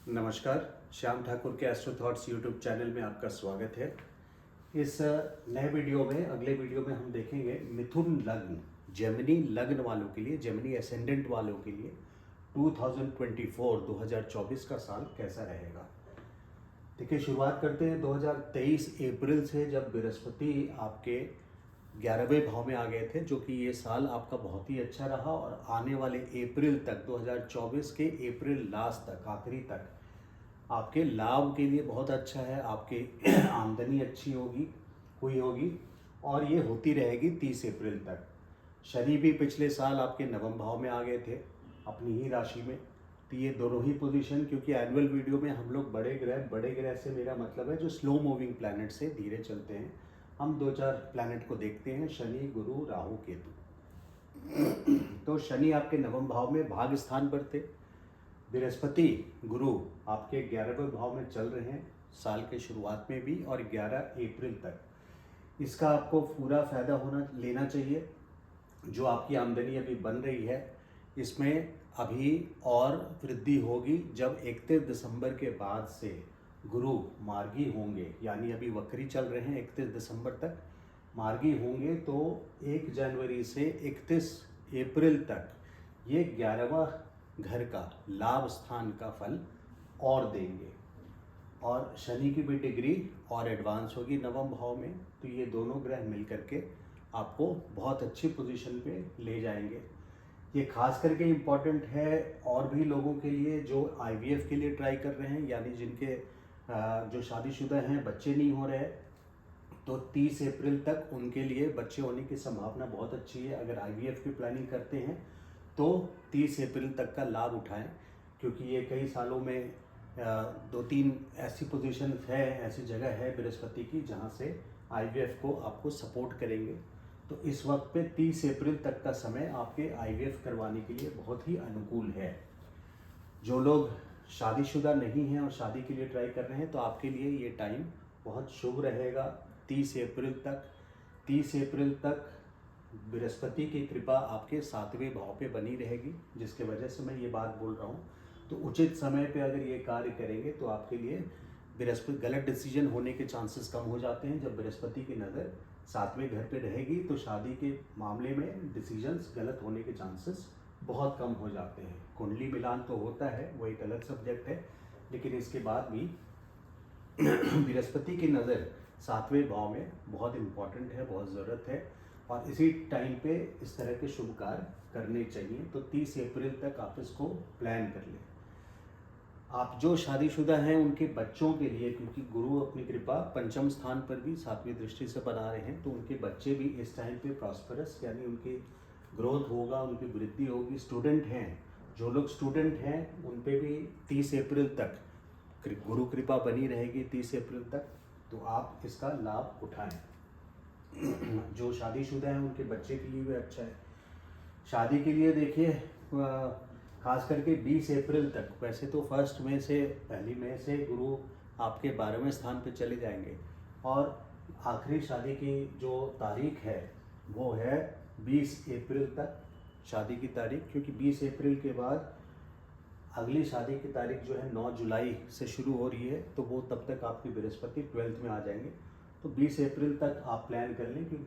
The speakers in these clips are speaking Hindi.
नमस्कार, श्याम ठाकुर के एस्ट्रो थॉट्स यूट्यूब चैनल में आपका स्वागत है। इस नए वीडियो में, अगले वीडियो में हम देखेंगे मिथुन लग्न, जेमिनी लग्न वालों के लिए, जेमिनी एसेंडेंट वालों के लिए 2024 का साल कैसा रहेगा। देखिए, शुरुआत करते हैं 2023 अप्रैल से, जब बृहस्पति आपके 11वें भाव में आ गए थे, जो कि ये साल आपका बहुत ही अच्छा रहा और आने वाले अप्रैल तक, 2024 के अप्रैल लास्ट तक, आखिरी तक आपके लाभ के लिए बहुत अच्छा है। आपके आमदनी अच्छी हुई होगी और ये होती रहेगी 30 अप्रैल तक। शनि भी पिछले साल आपके नवम भाव में आ गए थे, अपनी ही राशि में। तो ये दोनों ही पोजीशन, क्योंकि एनुअल वीडियो में हम लोग बड़े ग्रह से मेरा मतलब है जो स्लो मूविंग प्लैनेट से धीरे चलते हैं, हम 2-4 प्लैनेट को देखते हैं, शनि, गुरु, राहु, केतु। तो शनि आपके नवम भाव में भाग स्थान पर थे, बृहस्पति गुरु आपके 11वें भाव में चल रहे हैं साल के शुरुआत में भी और 11 अप्रैल तक। इसका आपको पूरा फायदा लेना चाहिए। जो आपकी आमदनी अभी बन रही है, इसमें अभी और वृद्धि होगी जब 31 दिसंबर के बाद से गुरु मार्गी होंगे, यानी अभी वक्री चल रहे हैं, 31 दिसंबर तक मार्गी होंगे। तो 1 जनवरी से 31 अप्रैल तक ये 11वां घर का लाभ स्थान का फल और देंगे और शनि की भी डिग्री और एडवांस होगी नवम भाव में। तो ये दोनों ग्रह मिलकर के आपको बहुत अच्छी पोजीशन पे ले जाएंगे। ये खास करके इम्पॉर्टेंट है और भी लोगों के लिए जो IVF के लिए ट्राई कर रहे हैं, यानी जिनके जो शादीशुदा हैं, बच्चे नहीं हो रहे, तो 30 अप्रैल तक उनके लिए बच्चे होने की संभावना बहुत अच्छी है। अगर IVF की प्लानिंग करते हैं तो 30 अप्रैल तक का लाभ उठाएं, क्योंकि ये कई सालों में 2-3 ऐसी पोजीशन है, ऐसी जगह है बृहस्पति की जहाँ से IVF को आपको सपोर्ट करेंगे। तो इस वक्त पे 30 अप्रैल तक का समय आपके IVF करवाने के लिए बहुत ही अनुकूल है। जो लोग शादीशुदा नहीं हैं और शादी के लिए ट्राई कर रहे हैं, तो आपके लिए ये टाइम बहुत शुभ रहेगा 30 अप्रैल तक। 30 अप्रैल तक बृहस्पति की कृपा आपके 7वें भाव पे बनी रहेगी, जिसके वजह से मैं ये बात बोल रहा हूँ। तो उचित समय पे अगर ये कार्य करेंगे तो आपके लिए बृहस्पति, गलत डिसीजन होने के चांसेस कम हो जाते हैं। जब बृहस्पति की नज़र 7वें घर पे रहेगी तो शादी के मामले में डिसीजंस गलत होने के चांसेस बहुत कम हो जाते हैं। कुंडली मिलान तो होता है, वो एक अलग सब्जेक्ट है, लेकिन इसके बाद भी बृहस्पति की नज़र 7वें भाव में बहुत इम्पॉर्टेंट है, बहुत ज़रूरत है और इसी टाइम पे इस तरह के शुभ कार्य करने चाहिए। तो 30 अप्रैल तक आप इसको प्लान कर लें। आप जो शादीशुदा हैं उनके बच्चों के लिए, क्योंकि गुरु अपनी कृपा पंचम स्थान पर भी 7वीं दृष्टि से बना रहे हैं, तो उनके बच्चे भी इस टाइम पे प्रॉस्परस, यानी उनकी ग्रोथ होगा, उनकी वृद्धि होगी। स्टूडेंट हैं, जो लोग स्टूडेंट हैं उन पे भी 30 अप्रैल तक गुरु कृपा बनी रहेगी 30 अप्रैल तक, तो आप इसका लाभ उठाएं। जो शादीशुदा हैं उनके बच्चे के लिए भी अच्छा है। शादी के लिए देखिए, खास करके 20 अप्रैल तक, वैसे तो 1 मई से, 1 मई से गुरु आपके 12वें स्थान पे चले जाएंगे और आखिरी शादी की जो तारीख है वो है 20 अप्रैल तक शादी की तारीख, क्योंकि 20 अप्रैल के बाद अगली शादी की तारीख जो है 9 जुलाई से शुरू हो रही है, तो वो तब तक आपकी बृहस्पति 12th में आ जाएंगे। तो 20 अप्रैल तक आप प्लान कर लें, कि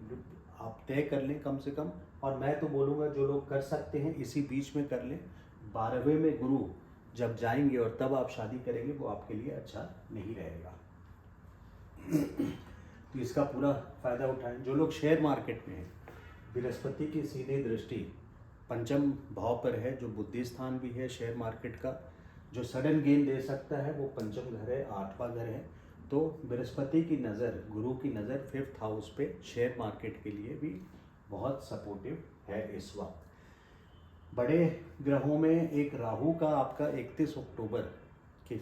आप तय कर लें कम से कम। और मैं तो बोलूँगा जो लोग कर सकते हैं इसी बीच में कर लें। 12वें में गुरु जब जाएंगे और तब आप शादी करेंगे, वो आपके लिए अच्छा नहीं रहेगा। तो इसका पूरा फ़ायदा उठाएं। जो लोग शेयर मार्केट में हैं, बृहस्पति की सीधी दृष्टि पंचम भाव पर है, जो बुद्धि स्थान भी है शेयर मार्केट का, जो सडन गेन दे सकता है, वो पंचम घर है, 8वां घर है। तो बृहस्पति की नज़र, गुरु की नज़र 5th हाउस पे शेयर मार्केट के लिए भी बहुत सपोर्टिव है इस वक्त। बड़े ग्रहों में एक राहु का आपका 31 अक्टूबर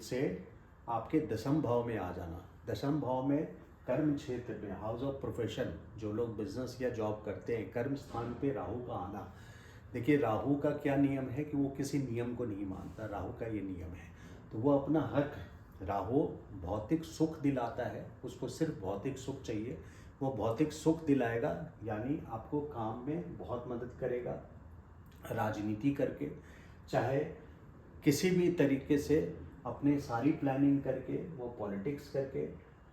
से आपके 10th भाव में आ जाना। 10th भाव में कर्म क्षेत्र में, हाउस ऑफ प्रोफेशन, जो लोग बिजनेस या जॉब करते हैं, कर्म स्थान पे राहु का आना। देखिए, राहु का क्या नियम है कि वो किसी नियम को नहीं मानता, राहु का ये नियम है। तो वो अपना हक, राहु भौतिक सुख दिलाता है, उसको सिर्फ भौतिक सुख चाहिए, वो भौतिक सुख दिलाएगा, यानी आपको काम में बहुत मदद करेगा, राजनीति करके, चाहे किसी भी तरीके से अपने सारी प्लानिंग करके, वो पॉलिटिक्स करके,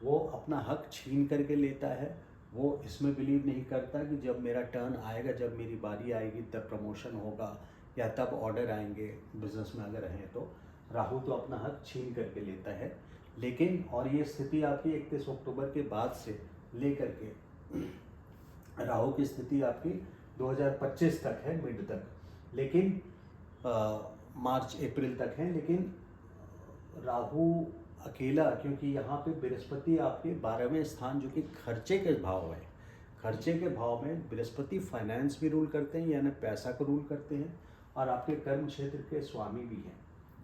वो अपना हक छीन करके लेता है। वो इसमें बिलीव नहीं करता कि जब मेरा टर्न आएगा, जब मेरी बारी आएगी तब प्रमोशन होगा या तब ऑर्डर आएंगे, बिजनेस में अगर हैं तो। राहु तो अपना हक छीन करके लेता है। लेकिन और ये स्थिति आपकी 31 अक्टूबर के बाद से लेकर के राहु की स्थिति आपकी 2025 तक है, मिड तक, लेकिन मार्च अप्रैल तक है। लेकिन राहु अकेला, क्योंकि यहाँ पे बृहस्पति आपके 12वें स्थान जो कि खर्चे के भाव है, खर्चे के भाव में बृहस्पति फाइनेंस भी रूल करते हैं, यानी पैसा को रूल करते हैं, और आपके कर्म क्षेत्र के स्वामी भी हैं,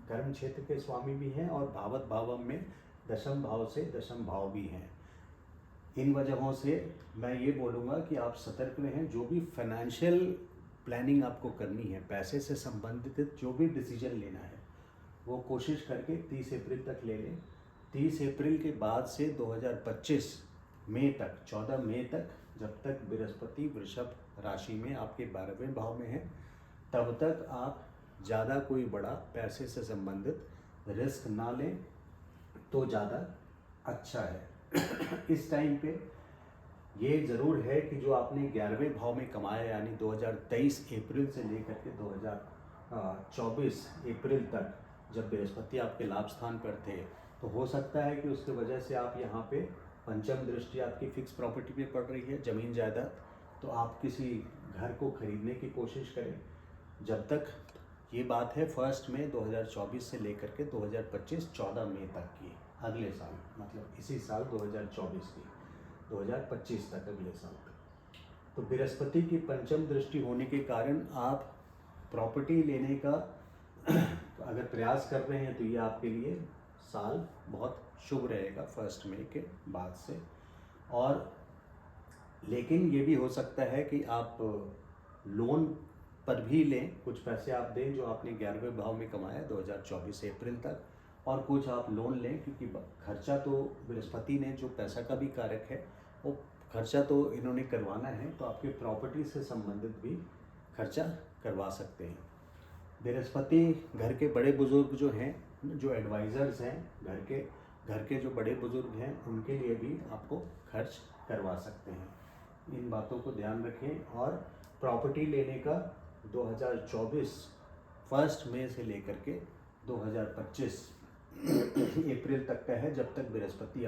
कर्म क्षेत्र के स्वामी भी हैं, और भावत भावम में दशम भाव से दशम भाव भी हैं। इन वजहों से मैं ये बोलूँगा कि आप सतर्क रहें। जो भी फाइनेंशियल प्लानिंग आपको करनी है, पैसे से संबंधित जो भी डिसीजन लेना है, वो कोशिश करके 30 अप्रैल तक ले लें। 30 अप्रैल के बाद से 2025 मई तक, 14 मई तक, जब तक बृहस्पति वृषभ राशि में आपके 12वें भाव में है, तब तक आप ज़्यादा कोई बड़ा पैसे से संबंधित रिस्क ना लें तो ज़्यादा अच्छा है। इस टाइम पे ये ज़रूर है कि जो आपने 11वें भाव में कमाया, यानी 2023 अप्रैल से लेकर के 2024 अप्रैल तक, जब बृहस्पति आपके लाभ स्थान पर थे, तो हो सकता है कि उसके वजह से आप यहाँ पे पंचम दृष्टि आपकी फिक्स प्रॉपर्टी पे पड़ रही है, ज़मीन जायदाद, तो आप किसी घर को खरीदने की कोशिश करें। जब तक ये बात है 1 मई 2024 से लेकर के 2025 14 मई तक की, अगले साल, मतलब इसी साल 2024 की 2025 तक, अगले साल तक। तो बृहस्पति की पंचम दृष्टि होने के कारण आप प्रॉपर्टी लेने का अगर प्रयास कर रहे हैं तो ये आपके लिए साल बहुत शुभ रहेगा 1 मई के बाद से। और लेकिन ये भी हो सकता है कि आप लोन पर भी लें, कुछ पैसे आप दें जो आपने 11वें भाव में कमाया 2024 अप्रैल तक, और कुछ आप लोन लें, क्योंकि खर्चा तो बृहस्पति ने जो पैसा का भी कारक है, वो खर्चा तो इन्होंने करवाना है, तो आपके प्रॉपर्टी से संबंधित भी खर्चा करवा सकते हैं। बृहस्पति घर के बड़े बुजुर्ग जो हैं, जो एडवाइज़र्स हैं, घर के जो बड़े बुजुर्ग हैं, उनके लिए भी आपको खर्च करवा सकते हैं। इन बातों को ध्यान रखें। और प्रॉपर्टी लेने का 2024 1 मई से लेकर के 2025 अप्रैल तक का है, जब तक बृहस्पति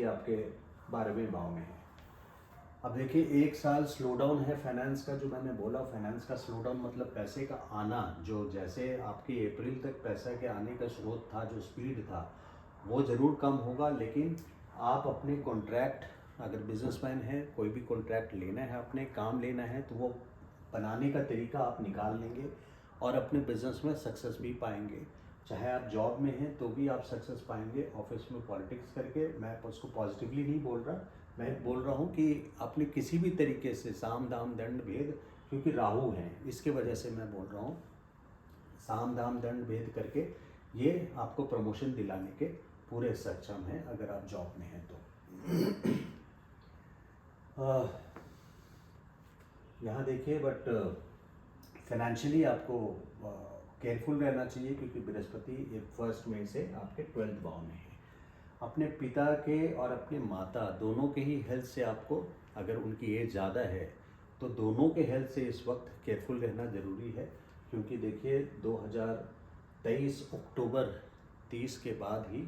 आपके 12वें भाव में है। अब देखिए, एक साल स्लो डाउन है फाइनेंस का, जो मैंने बोला फाइनेंस का स्लो डाउन मतलब पैसे का आना, जो जैसे आपके अप्रैल तक पैसा के आने का स्रोत था, जो स्पीड था, वो ज़रूर कम होगा। लेकिन आप अपने कॉन्ट्रैक्ट, अगर बिजनेसमैन है, कोई भी कॉन्ट्रैक्ट लेना है, अपने काम लेना है, तो वो बनाने का तरीका आप निकाल लेंगे और अपने बिजनेस में सक्सेस भी पाएंगे। चाहे आप जॉब में हैं तो भी आप सक्सेस पाएंगे, ऑफिस में पॉलिटिक्स करके, मैं उसको पॉजिटिवली नहीं बोल रहा, मैं बोल रहा हूँ कि अपने किसी भी तरीके से साम दाम दंड भेद, क्योंकि राहु हैं इसके वजह से मैं बोल रहा हूँ, साम दाम दंड भेद करके ये आपको प्रमोशन दिलाने के पूरे सक्षम हैं, अगर आप जॉब में हैं तो। यहाँ देखिए, बट फाइनेंशियली आपको केयरफुल रहना चाहिए, क्योंकि बृहस्पति 1 मई से आपके 12वें भाव में है। अपने पिता के और अपने माता दोनों के ही हेल्थ से आपको, अगर उनकी एज ज़्यादा है तो दोनों के हेल्थ से इस वक्त केयरफुल रहना ज़रूरी है। क्योंकि देखिए 2023 अक्टूबर 30 के बाद ही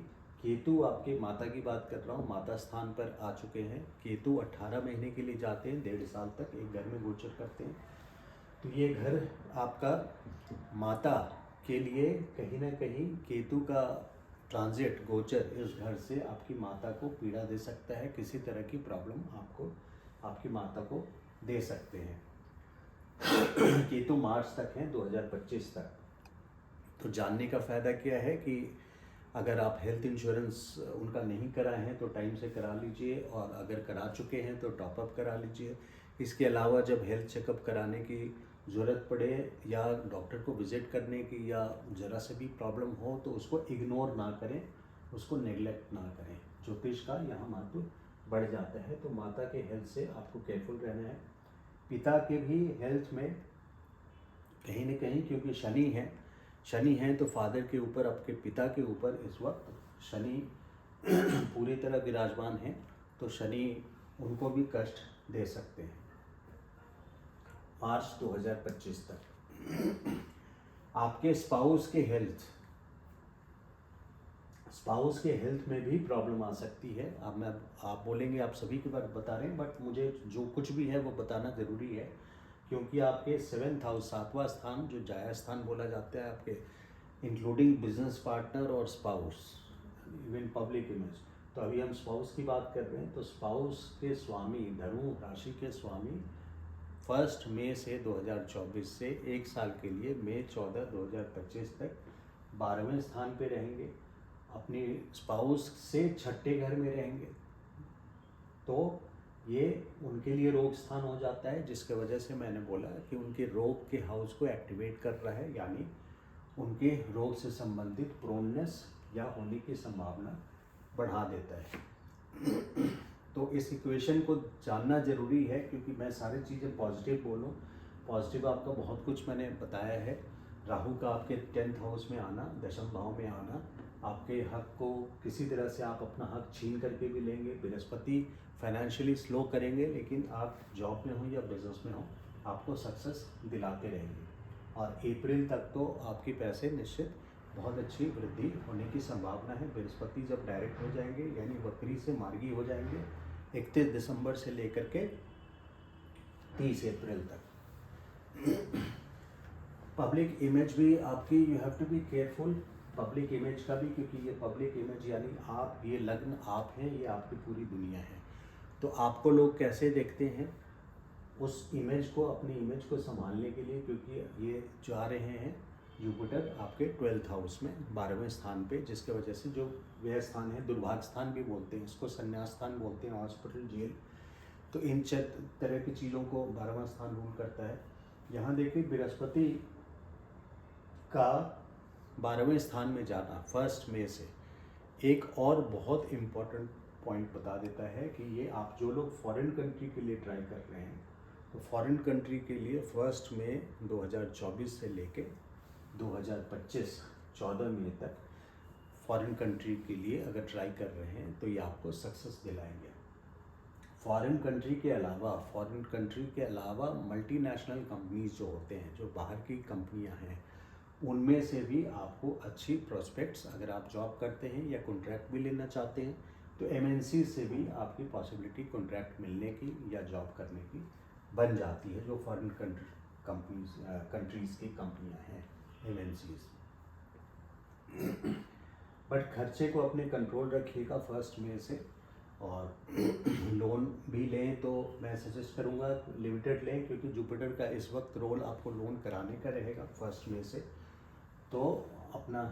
केतु, आपके माता की बात कर रहा हूँ, माता स्थान पर आ चुके हैं। केतु 18 महीने के लिए जाते हैं, 1.5 साल तक एक घर में गोचर करते हैं। तो ये घर आपका माता के लिए कहीं ना कहीं केतु का ट्रांजिट, गोचर इस घर से आपकी माता को पीड़ा दे सकता है, किसी तरह की प्रॉब्लम आपको, आपकी माता को दे सकते हैं। केतु मार्च तक है, 2025 तक। तो जानने का फ़ायदा क्या है कि अगर आप हेल्थ इंश्योरेंस उनका नहीं कराए हैं तो टाइम से करा लीजिए, और अगर करा चुके हैं तो टॉपअप करा लीजिए। इसके अलावा जब हेल्थ चेकअप कराने की ज़रूरत पड़े या डॉक्टर को विज़िट करने की, या ज़रा से भी प्रॉब्लम हो, तो उसको इग्नोर ना करें, उसको नेग्लेक्ट ना करें। ज्योतिष का यहाँ महत्व बढ़ जाता है। तो माता के हेल्थ से आपको केयरफुल रहना है। पिता के भी हेल्थ में कहीं न कहीं, क्योंकि शनि है तो फादर के ऊपर, आपके पिता के ऊपर इस वक्त शनि पूरी तरह विराजमान है, तो शनि उनको भी कष्ट दे सकते हैं मार्च 2025 तक। आपके स्पाउस के हेल्थ में भी प्रॉब्लम आ सकती है। अब आप बोलेंगे आप सभी के बारे में बता रहे हैं, बट मुझे जो कुछ भी है वो बताना ज़रूरी है, क्योंकि आपके 7th हाउस, 7वां स्थान, जो जाया स्थान बोला जाता है आपके, इंक्लूडिंग बिजनेस पार्टनर और स्पाउस, इवन पब्लिक इमेज। तो अभी हम स्पाउस की बात कर रहे हैं, तो स्पाउस के स्वामी, धनु राशि के स्वामी 1 मई से 2024 से 1 साल के लिए, मई 14, 2025 तक 12वें स्थान पे रहेंगे, अपनी स्पाउस से 6ठे घर में रहेंगे। तो ये उनके लिए रोग स्थान हो जाता है, जिसके वजह से मैंने बोला कि उनके रोग के हाउस को एक्टिवेट कर रहा है, यानी उनके रोग से संबंधित प्रोननेस या होने की संभावना बढ़ा देता है। तो इस इक्वेशन को जानना ज़रूरी है, क्योंकि मैं सारी चीज़ें पॉजिटिव बोलूँ, पॉजिटिव आपका बहुत कुछ मैंने बताया है। राहु का आपके 10th हाउस में आना, 10वें भाव में आना, आपके हक को किसी तरह से आप अपना हक छीन करके भी लेंगे। बृहस्पति फाइनेंशियली स्लो करेंगे, लेकिन आप जॉब में हो या बिजनेस में हो, आपको सक्सेस दिलाते रहेंगे। और अप्रैल तक तो आपके पैसे निश्चित बहुत अच्छी वृद्धि होने की संभावना है। बृहस्पति जब डायरेक्ट हो जाएंगे, यानी वक्री से मार्गी हो जाएंगे 31 दिसंबर से लेकर के 30 अप्रैल तक। पब्लिक इमेज भी आपकी, you have to be careful public image का भी, क्योंकि ये पब्लिक इमेज यानी आप, ये लग्न आप हैं, ये आपकी पूरी दुनिया है। तो आपको लोग कैसे देखते हैं, उस इमेज को, अपनी इमेज को संभालने के लिए, क्योंकि ये जा रहे हैं जुपिटर आपके 12th हाउस में 12वें स्थान पे, जिसके वजह से जो व्यय स्थान है, दुर्भाग्य स्थान भी बोलते हैं इसको, संन्यास स्थान बोलते हैं, हॉस्पिटल, जेल, तो इन तरह की चीज़ों को 12वां स्थान रूल करता है। यहाँ देखिए बृहस्पति का 12वें स्थान में जाना 1 मई से एक और बहुत इम्पोर्टेंट पॉइंट बता देता है कि ये आप जो लोग फॉरेन कंट्री के लिए ट्राई कर रहे हैं, तो फॉरेन कंट्री के लिए 1 मई 2024 से लेके 2025 14 मई तक फॉरेन कंट्री के लिए अगर ट्राई कर रहे हैं, तो ये आपको सक्सेस दिलाएंगे। फॉरेन कंट्री के अलावा मल्टीनेशनल कंपनीज जो होते हैं, जो बाहर की कंपनियां हैं, उनमें से भी आपको अच्छी प्रोस्पेक्ट्स, अगर आप जॉब करते हैं या कॉन्ट्रैक्ट भी लेना चाहते हैं, तो MNC से भी आपकी पॉसिबिलिटी कॉन्ट्रैक्ट मिलने की या जॉब करने की बन जाती है, जो फॉरेन कंट्रीज़ की कंपनियां हैं, MNCs। बट खर्चे को अपने कंट्रोल रखिएगा 1 मई से, और लोन भी लें तो मैं सजेस्ट करूंगा लिमिटेड लें, क्योंकि जुपिटर का इस वक्त रोल आपको लोन कराने का रहेगा 1 मई से, तो अपना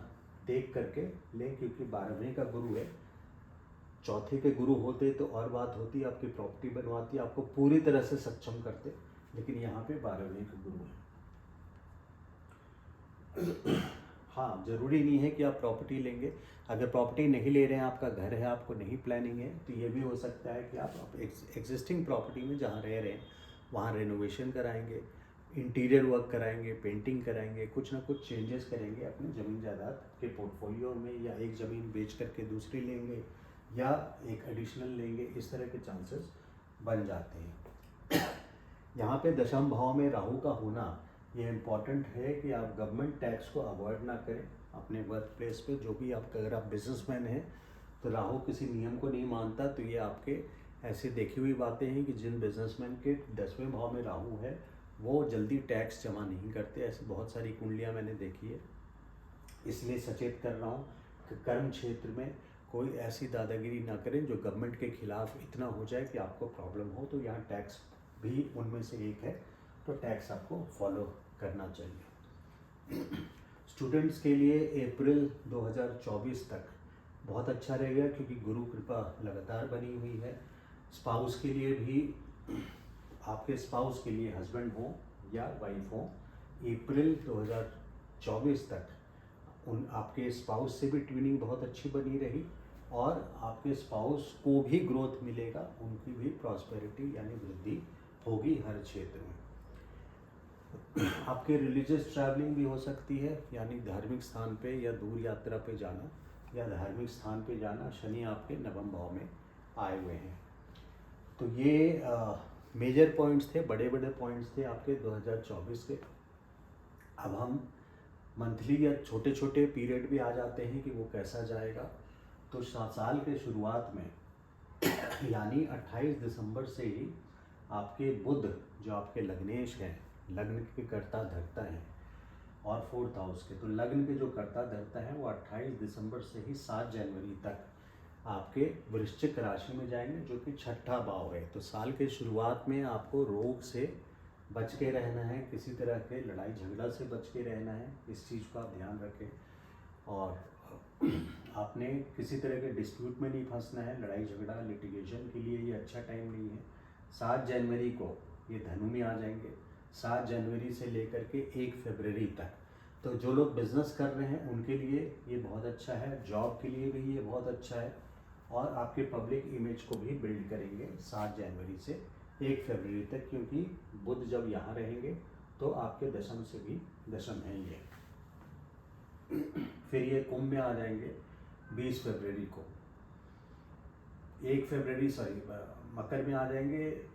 देख करके लें, क्योंकि 12वें का गुरु है। चौथे के गुरु होते तो और बात होती, आपकी प्रॉपर्टी बनवाती, आपको पूरी तरह से सक्षम करते, लेकिन यहाँ पे 12वें के गुरु है। हाँ, ज़रूरी नहीं है कि आप प्रॉपर्टी लेंगे। अगर प्रॉपर्टी नहीं ले रहे हैं, आपका घर है, आपको नहीं प्लानिंग है, तो ये भी हो सकता है कि आप एग्जिस्टिंग प्रॉपर्टी में जहाँ रह रहे हैं वहाँ रेनोवेशन कराएंगे, इंटीरियर वर्क कराएंगे, पेंटिंग कराएंगे, कुछ ना कुछ चेंजेस करेंगे अपनी ज़मीन जायदाद के पोर्टफोलियो में, या एक ज़मीन बेच करके दूसरी लेंगे, या एक एडिशनल लेंगे, इस तरह के चांसेस बन जाते हैं। यहाँ पे 10वें भाव में राहु का होना ये इम्पॉर्टेंट है कि आप गवर्नमेंट टैक्स को अवॉइड ना करें अपने वर्क प्लेस पे। जो भी आप, अगर आप बिजनेसमैन हैं तो राहु किसी नियम को नहीं मानता, तो ये आपके ऐसे देखी हुई बातें हैं कि जिन बिजनेसमैन के 10वें भाव में राहु है वो जल्दी टैक्स जमा नहीं करते। ऐसी बहुत सारी कुंडलियाँ मैंने देखी है, इसलिए सचेत कर रहा हूँ कि कर्म क्षेत्र में कोई ऐसी दादागिरी ना करें जो गवर्नमेंट के खिलाफ इतना हो जाए कि आपको प्रॉब्लम हो। तो यहाँ टैक्स भी उनमें से एक है, तो टैक्स आपको फॉलो करना चाहिए। स्टूडेंट्स के लिए अप्रैल 2024 तक बहुत अच्छा रहेगा, क्योंकि गुरु कृपा लगातार बनी हुई है। स्पाउस के लिए भी, आपके स्पाउस के लिए हस्बैंड हो या वाइफ हो, अप्रैल 2024 तक आपके स्पाउस से भी ट्विनिंग बहुत अच्छी बनी रही, और आपके स्पाउस को भी ग्रोथ मिलेगा, उनकी भी प्रॉस्पेरिटी यानी वृद्धि होगी हर क्षेत्र में। आपके रिलीजियस ट्रैवलिंग भी हो सकती है, यानी धार्मिक स्थान पे या दूर यात्रा पे जाना या धार्मिक स्थान पे जाना। शनि आपके नवम भाव में आए हुए हैं। तो ये मेजर पॉइंट्स थे, बड़े बड़े पॉइंट्स थे आपके 2024 के। अब हम मंथली या छोटे छोटे पीरियड भी आ जाते हैं कि वो कैसा जाएगा। तो साल के शुरुआत में यानी 28 दिसंबर से ही आपके बुध जो आपके लग्नेश हैं, लग्न के कर्ता धरता हैं और 4th हाउस के, तो लग्न के जो कर्ता धरता हैं वो 28 दिसंबर से ही 7 जनवरी तक आपके वृश्चिक राशि में जाएंगे, जो कि छठा भाव है। तो साल के शुरुआत में आपको रोग से बच के रहना है, किसी तरह के लड़ाई झगड़ा से बच के रहना है, इस चीज़ का आप ध्यान रखें। और आपने किसी तरह के डिस्प्यूट में नहीं फंसना है, लड़ाई झगड़ा लिटिगेशन के लिए ये अच्छा टाइम नहीं है। 7 जनवरी को ये धनु में आ जाएंगे, 7 जनवरी से लेकर के 1 फरवरी तक। तो जो लोग बिज़नेस कर रहे हैं उनके लिए ये बहुत अच्छा है, जॉब के लिए भी ये बहुत अच्छा है, और आपके पब्लिक इमेज को भी बिल्ड करेंगे 7 जनवरी से 1 फरवरी तक, क्योंकि बुध जब यहाँ रहेंगे तो आपके दशम से भी दशम है ये। फिर ये कुंभ में आ जाएंगे 20 फरवरी को, 1 फरवरी मकर में आ जाएंगे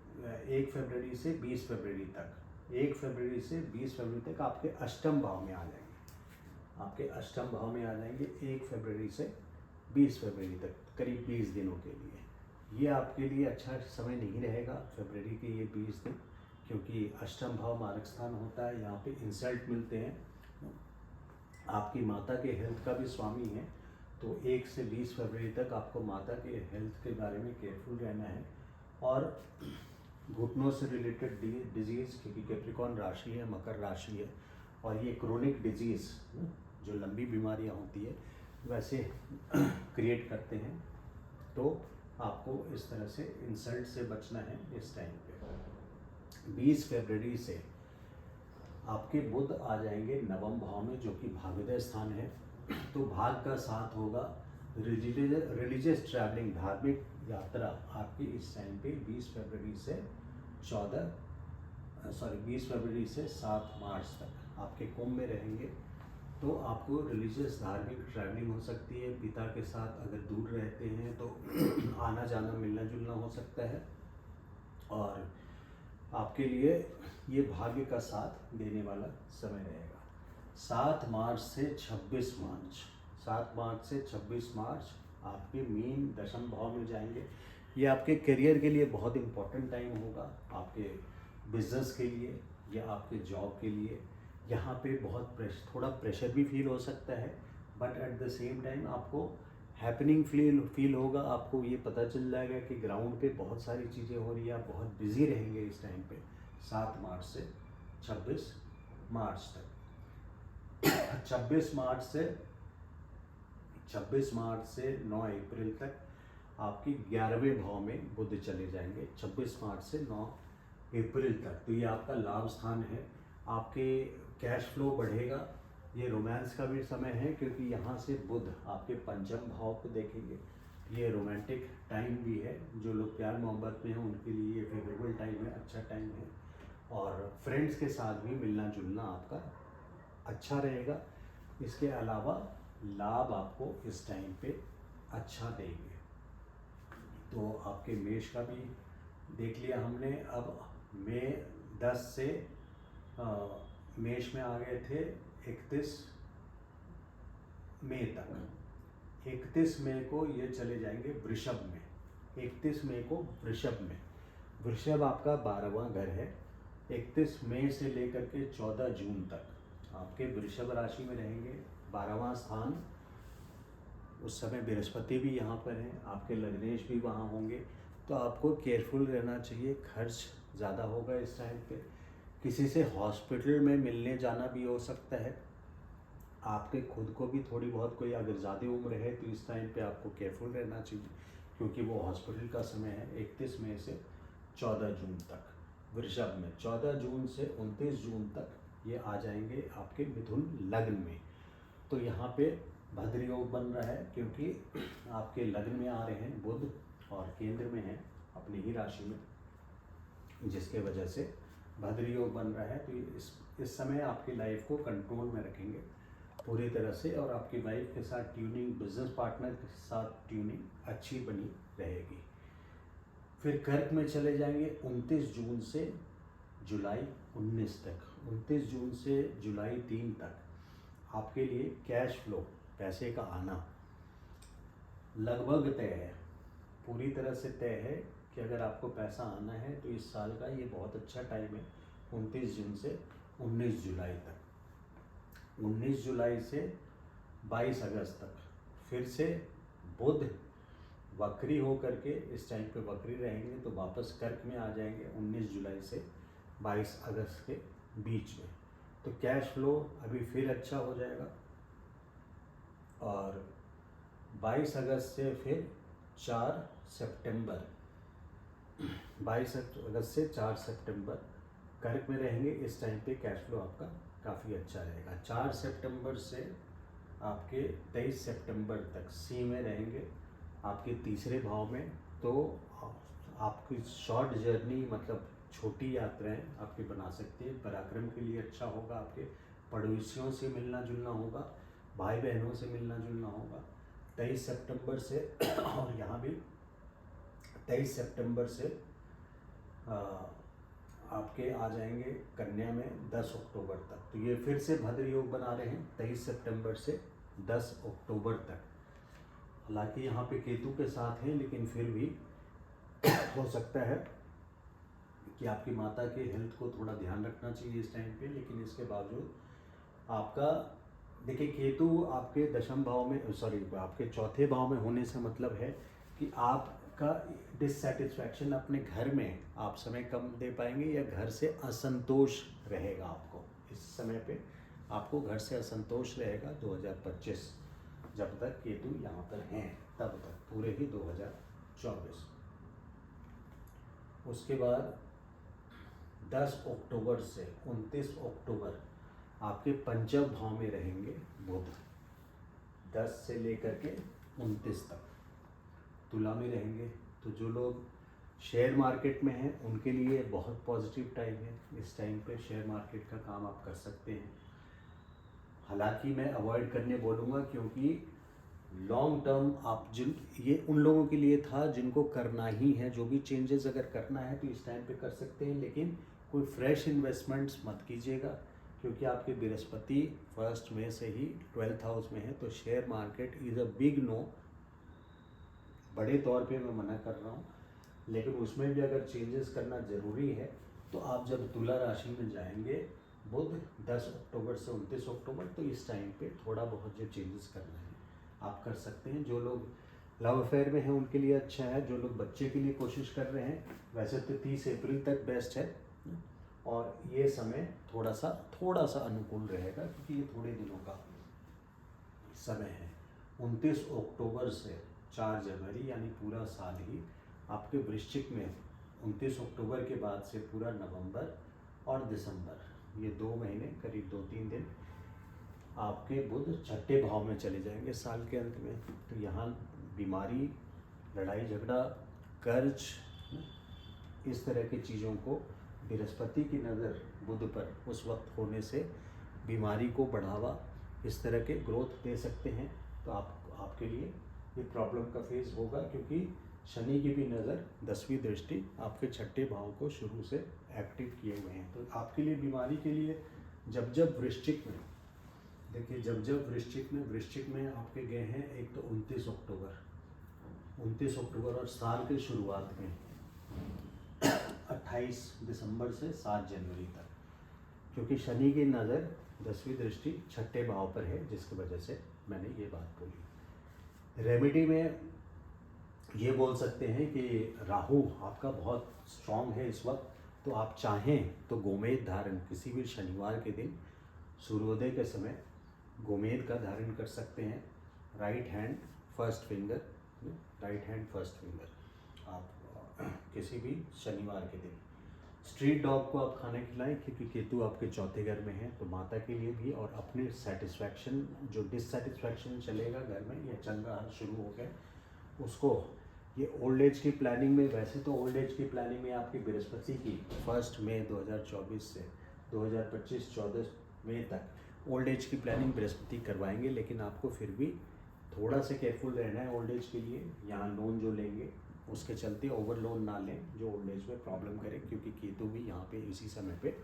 1 फरवरी से 20 फरवरी तक। 1 फरवरी से 20 फरवरी तक आपके अष्टम भाव में आ जाएंगे, आपके अष्टम भाव में आ जाएंगे 1 फरवरी से 20 फरवरी तक, करीब 20 दिनों के लिए। ये आपके लिए अच्छा समय नहीं रहेगा फरवरी के ये 20 दिन, क्योंकि अष्टम भाव मार्ग स्थान होता है, यहाँ पे इंसल्ट मिलते हैं। आपकी माता के हेल्थ का भी स्वामी है, तो 1 से 20 फरवरी तक आपको माता के हेल्थ के बारे में केयरफुल रहना है। और घुटनों से रिलेटेड डिजीज़, क्योंकि कैप्रिकॉर्न राशि है, मकर राशि है, और ये क्रोनिक डिजीज़ जो लंबी बीमारियां होती है वैसे क्रिएट करते हैं, तो आपको इस तरह से इंसल्ट से बचना है इस टाइम पे। 20 फरवरी से आपके बुध आ जाएंगे नवम भाव में, जो कि भाग्योदय स्थान है। तो भाग का साथ होगा, रिलीजियस ट्रैवलिंग, धार्मिक यात्रा आपकी इस टाइम पे 20 फरवरी से 7 मार्च तक आपके कुंभ में रहेंगे। तो आपको रिलीजियस धार्मिक ट्रैवलिंग हो सकती है। पिता के साथ अगर दूर रहते हैं तो आना जाना मिलना जुलना हो सकता है, और आपके लिए ये भाग्य का साथ देने वाला समय रहेगा। 7 मार्च से 26 मार्च, 7 मार्च से 26 मार्च आपके मीन दशम भाव में जाएंगे। ये आपके करियर के लिए बहुत इम्पोर्टेंट टाइम होगा, आपके बिजनेस के लिए या आपके जॉब के लिए। यहाँ पे बहुत थोड़ा प्रेशर भी फील हो सकता है, but at the same time आपको हैपनिंग फील होगा। आपको ये पता चल जाएगा कि ग्राउंड पे बहुत सारी चीज़ें हो रही है, आप बहुत बिजी रहेंगे इस टाइम पे 7 मार्च से 26 मार्च तक। 26 मार्च से 9 अप्रैल तक आपकी 11वें भाव में बुध चले जाएंगे, 26 मार्च से 9 अप्रैल तक। तो ये आपका लाभ स्थान है, आपके कैश फ्लो बढ़ेगा। ये रोमांस का भी समय है, क्योंकि यहाँ से बुध आपके पंचम भाव को देखेंगे। ये रोमांटिक टाइम भी है, जो लोग प्यार मोहब्बत में हैं उनके लिए ये फेवरेबल टाइम है, अच्छा टाइम है। और फ्रेंड्स के साथ भी मिलना जुलना आपका अच्छा रहेगा। इसके अलावा लाभ आपको इस टाइम पे अच्छा देंगे। तो आपके मेष का भी देख लिया हमने। अब मई 10 से मेष में आ गए थे 31 मई तक। 31 मई को ये चले जाएंगे वृषभ में, 31 मई को वृषभ में। वृषभ आपका 12वां घर है। 31 मई से लेकर के 14 जून तक आपके वृषभ राशि में रहेंगे, 12वां स्थान। उस समय बृहस्पति भी यहाँ पर हैं, आपके लग्नेश भी वहाँ होंगे। तो आपको केयरफुल रहना चाहिए, खर्च ज़्यादा होगा इस टाइम पे। किसी से हॉस्पिटल में मिलने जाना भी हो सकता है। आपके खुद को भी थोड़ी बहुत, कोई अगर ज़्यादा उम्र है तो इस टाइम पे आपको केयरफुल रहना चाहिए, क्योंकि वो हॉस्पिटल का समय है। 31 मई से 14 जून तक वृषभ में, 14 जून से 29 जून तक ये आ जाएंगे आपके मिथुन लग्न में। तो यहाँ पे भद्र योग बन रहा है, क्योंकि आपके लग्न में आ रहे हैं बुध और केंद्र में हैं अपनी ही राशि में, जिसके वजह से भद्र योग बन रहा है, तो इस समय आपकी लाइफ को कंट्रोल में रखेंगे पूरी तरह से, और आपकी वाइफ के साथ ट्यूनिंग, बिजनेस पार्टनर के साथ ट्यूनिंग अच्छी बनी रहेगी। फिर कर्क में चले जाएंगे 29 जून से जुलाई 19 तक। 29 जून से जुलाई 3 तक आपके लिए कैश फ्लो, पैसे का आना लगभग तय है, पूरी तरह से तय है कि अगर आपको पैसा आना है तो इस साल का ये बहुत अच्छा टाइम है, 29 जून से 19 जुलाई तक। 19 जुलाई से 22 अगस्त तक फिर से बुध वक्री हो करके इस टाइम पे वक्री रहेंगे, तो वापस कर्क में आ जाएंगे 19 जुलाई से 22 अगस्त के बीच में। तो कैश फ्लो अभी फिर अच्छा हो जाएगा, और 22 अगस्त से फिर 4 सितंबर, 22 अगस्त से 4 सितंबर कर्क में रहेंगे। इस टाइम पे कैश फ्लो आपका काफ़ी अच्छा रहेगा। 4 सितंबर से आपके 23 सितंबर तक सी में रहेंगे, आपके तीसरे भाव में। तो आपकी शॉर्ट जर्नी, मतलब छोटी यात्राएं आपकी बना सकते हैं। पराक्रम के लिए अच्छा होगा, आपके पड़ोसियों से मिलना जुलना होगा, भाई बहनों से मिलना जुलना होगा 23 सितंबर से। और यहाँ भी 23 सितंबर से आपके आ जाएंगे कन्या में 10 अक्टूबर तक। तो ये फिर से भद्र योग बना रहे हैं 23 सितंबर से 10 अक्टूबर तक। हालांकि यहाँ पे केतु के साथ हैं, लेकिन फिर भी हो सकता है कि आपकी माता के हेल्थ को थोड़ा ध्यान रखना चाहिए इस टाइम पे। लेकिन इसके बावजूद आपका, देखिए, केतु आपके दशम भाव में, सॉरी, आपके चौथे भाव में होने से मतलब है कि आपका डिससेटिस्फैक्शन अपने घर में आप समय कम दे पाएंगे, या घर से असंतोष रहेगा आपको। इस समय पे आपको घर से असंतोष रहेगा 2025, जब तक केतु यहाँ पर हैं तब तक, पूरे ही 2024। उसके बाद 10 अक्टूबर से 29 अक्टूबर आपके पंचम भाव में रहेंगे बुध। 10 से लेकर के 29 तक तुला में रहेंगे। तो जो लोग शेयर मार्केट में हैं उनके लिए बहुत पॉजिटिव टाइम है। इस टाइम पे शेयर मार्केट का काम आप कर सकते हैं। हालांकि मैं अवॉइड करने बोलूँगा, क्योंकि लॉन्ग टर्म आप ये उन लोगों के लिए था जिनको करना ही है। जो भी चेंजेस अगर करना है तो इस टाइम पे कर सकते हैं, लेकिन कोई फ्रेश इन्वेस्टमेंट्स मत कीजिएगा, क्योंकि आपके बृहस्पति 1 मई से ही 12th हाउस में है। तो share market is a big no, बड़े तौर पे मैं मना कर रहा हूँ। लेकिन उसमें भी अगर चेंजेस करना ज़रूरी है तो आप जब तुला राशि में जाएंगे बुध 10 अक्टूबर से 29 अक्टूबर, तो इस टाइम पे थोड़ा बहुत जो चेंजेस करना है आप कर सकते हैं। जो लोग लव अफेयर में हैं उनके लिए अच्छा है। जो लोग बच्चे के लिए कोशिश कर रहे हैं, वैसे तो 30 अप्रैल तक बेस्ट है, और ये समय थोड़ा सा अनुकूल रहेगा, क्योंकि ये थोड़े दिनों का समय है। 29 अक्टूबर से 4 जनवरी, यानी पूरा साल ही आपके वृश्चिक में 29 अक्टूबर के बाद से पूरा नवंबर और दिसंबर, ये 2 महीने, करीब 2-3 दिन आपके बुध छठे भाव में चले जाएंगे साल के अंत में। तो यहाँ बीमारी, लड़ाई झगड़ा, कर्ज, इस तरह की चीज़ों को बृहस्पति की नज़र बुध पर उस वक्त होने से बीमारी को बढ़ावा, इस तरह के ग्रोथ दे सकते हैं। तो आपके लिए ये प्रॉब्लम का फेज होगा, क्योंकि शनि की भी नज़र 10वीं दृष्टि आपके छठे भाव को शुरू से एक्टिव किए हुए हैं। तो आपके लिए बीमारी के लिए जब वृश्चिक में, देखिए, जब वृश्चिक में आपके गए हैं, एक तो 29 अक्टूबर और साल के शुरुआत में 28 दिसंबर से 7 जनवरी तक, क्योंकि शनि की नज़र 10वीं दृष्टि छठे भाव पर है, जिसकी वजह से मैंने ये बात बोली। रेमेडी में ये बोल सकते हैं कि राहु आपका बहुत स्ट्रॉन्ग है इस वक्त, तो आप चाहें तो गोमेद धारण किसी भी शनिवार के दिन सूर्योदय के समय गोमेद का धारण कर सकते हैं। राइट हैंड फर्स्ट फिंगर आप किसी भी शनिवार के दिन। स्ट्रीट डॉग को आप खाना खिलाएं, क्योंकि केतु आपके चौथे घर में है। तो माता के लिए भी, और अपने सेटिस्फैक्शन, जो डिससेटिस्फैक्शन चलेगा घर में या चल रहा शुरू हो गया, उसको ये ओल्ड एज की प्लानिंग में, वैसे तो ओल्ड एज की प्लानिंग में आपकी बृहस्पति की 1 मई 2024 से 2025 14 मई तक ओल्ड एज की प्लानिंग बृहस्पति करवाएंगे, लेकिन आपको फिर भी थोड़ा सा केयरफुल रहना है ओल्ड एज के लिए। यहाँ लोन जो लेंगे उसके चलते ओवर लोन ना लें जो ओल्ड एज में प्रॉब्लम करे, क्योंकि केतु भी यहाँ पे इसी समय पे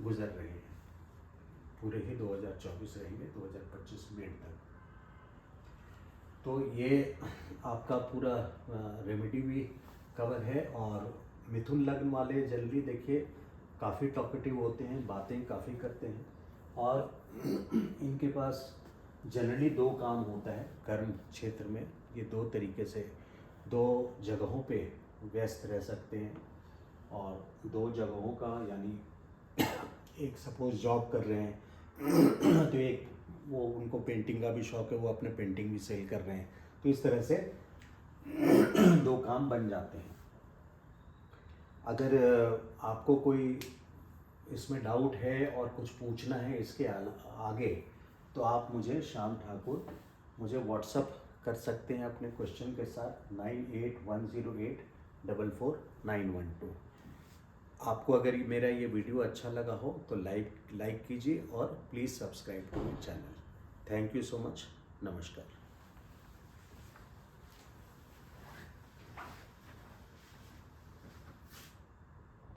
गुजर रहे हैं, पूरे ही 2024 रहेंगे 2025 मई तक। तो ये आपका पूरा रेमेडी भी कवर है। और मिथुन लग्न वाले जनरली देखिए काफ़ी टॉकेटिव होते हैं, बातें काफ़ी करते हैं, और इनके पास जनरली 2 काम होता है कर्म क्षेत्र में। ये 2 तरीके से 2 जगहों पे व्यस्त रह सकते हैं, और 2 जगहों का यानी एक सपोज जॉब कर रहे हैं तो एक वो उनको पेंटिंग का भी शौक है, वो अपने पेंटिंग भी सेल कर रहे हैं, तो इस तरह से 2 काम बन जाते हैं। अगर आपको कोई इसमें डाउट है और कुछ पूछना है इसके आगे, तो आप मुझे श्याम ठाकुर मुझे व्हाट्सअप कर सकते हैं अपने क्वेश्चन के साथ 9810844912। आपको अगर मेरा ये वीडियो अच्छा लगा हो तो लाइक कीजिए और please subscribe to my channel. Thank you so much. नमस्कार।